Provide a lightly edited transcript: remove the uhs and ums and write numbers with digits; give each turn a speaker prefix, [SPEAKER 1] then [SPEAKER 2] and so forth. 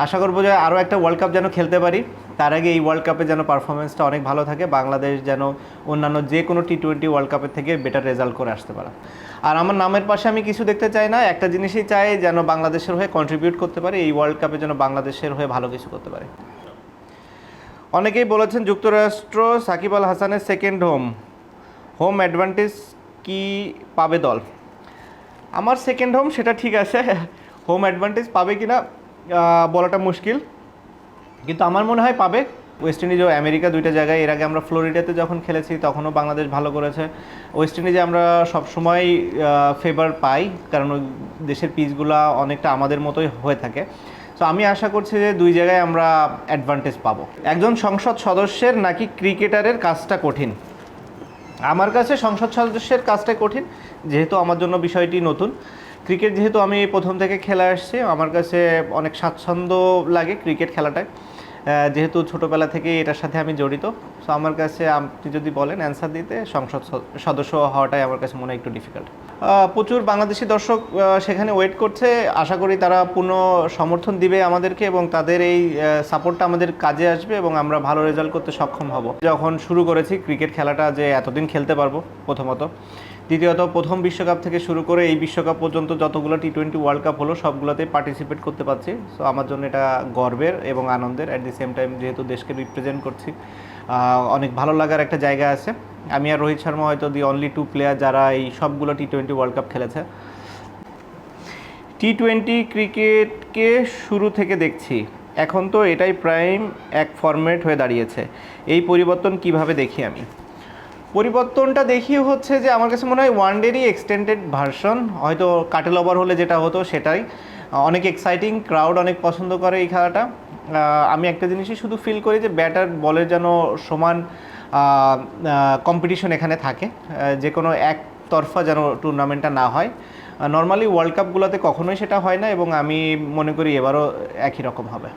[SPEAKER 1] আশা করবো যে আরও একটা ওয়ার্ল্ড কাপ যেন খেলতে পারি, তার আগে এই ওয়ার্ল্ড কাপে যেন পারফরমেন্সটা অনেক ভালো থাকে, বাংলাদেশ যেন অন্যান্য যে কোনো টি-20 ওয়ার্ল্ড কাপের থেকে বেটার রেজাল্ট করে আসতে পারে। আর আমার নামের পাশে আমি কিছু দেখতে চাই না, একটা জিনিসই চাই, যেন বাংলাদেশের হয়ে কন্ট্রিবিউট করতে পারে, এই ওয়ার্ল্ড কাপে যেন বাংলাদেশের হয়ে ভালো কিছু করতে পারে। অনেকেই বলেছেন যুক্তরাষ্ট্র সাকিব আল হাসানের সেকেন্ড হোম অ্যাডভান্টেজ কি পাবে দল? আমার সেকেন্ড হোম সেটা ঠিক আছে, হোম অ্যাডভান্টেজ পাবে কি না বলাটা মুশকিল, কিন্তু আমার মনে হয় পাবে। ওয়েস্ট ইন্ডিজ ও আমেরিকা দুইটা জায়গায়, এর আগে আমরা ফ্লোরিডাতে যখন খেলেছি তখনও বাংলাদেশ ভালো করেছে। ওয়েস্ট ইন্ডিজে আমরা সবসময় ফেভার পাই, কারণ ওই দেশের পিচগুলো অনেকটা আমাদের মতোই হয়ে থাকে। তো আমি আশা করছি যে দুই জায়গায় আমরা অ্যাডভান্টেজ পাবো। একজন সংসদ সদস্যের নাকি ক্রিকেটারের কাজটা কঠিন? আমার কাছে সংসদ সদস্যের কাজটাই কঠিন, যেহেতু আমার জন্য বিষয়টি নতুন। ক্রিকেট যেহেতু আমি প্রথম থেকে খেলে আসছি, আমার কাছে অনেক স্বাচ্ছন্দ্য লাগে ক্রিকেট খেলাটায়, যেহেতু ছোটোবেলা থেকেই এটার সাথে আমি জড়িত। সো আমার কাছে আপনি যদি বলেন অ্যান্সার দিতে, সংসদ সদস্য হওয়াটাই আমার কাছে মনে হয় একটু ডিফিকাল্ট। প্রচুর বাংলাদেশি দর্শক সেখানে ওয়েট করছে, আশা করি তারা পূর্ণ সমর্থন দিবে আমাদেরকে এবং তাদের এই সাপোর্টটা আমাদের কাজে আসবে এবং আমরা ভালো রেজাল্ট করতে সক্ষম হব। যখন শুরু করেছি ক্রিকেট খেলাটা, যে এতদিন খেলতে পারবো প্রথমত, দ্বিতীয়ত প্রথম বিশ্বকাপ থেকে শুরু করে এই বিশ্বকাপ পর্যন্ত যতগুলো টি-20 ওয়ার্ল্ড কাপ হলো সবগুলোতেই পার্টিসিপেট করতে পারছি। সো আমার জন্য এটা গর্বের এবং আনন্দের, অ্যাট দি সেম টাইম যেহেতু দেশকে রিপ্রেজেন্ট করছি, অনেক ভালো লাগার একটা জায়গা আছে। আমি আর রোহিত শর্মা হয়তো দি অনলি টু প্লেয়ার যারা এই সবগুলো টি-20 ওয়ার্ল্ড কাপ খেলেছে। টি-20 ক্রিকেটকে শুরু থেকে দেখছি, এখন তো এটাই প্রাইম এক ফরম্যাট হয়ে দাঁড়িয়েছে, এই পরিবর্তন কিভাবে দেখি আমি? পরিবর্তনটা দেখিয়ে হচ্ছে যে আমার কাছে মনে হয় ওয়ানডেরই এক্সটেন্ডেড ভার্সন, হয়তো কাটেল ওভার হলে যেটা হতো সেটাই। অনেক এক্সাইটিং, ক্রাউড অনেক পছন্দ করে এই খেলাটা। আমি একটা জিনিসই শুধু ফিল করি যে ব্যাটার বলের যেন সমান কম্পিটিশন এখানে থাকে, যে কোনো একতরফা যেন টুর্নামেন্টটা না হয়। নর্মালি ওয়ার্ল্ড কাপগুলোতে কখনোই সেটা হয় না এবং আমি মনে করি এবারও একই রকম হবে।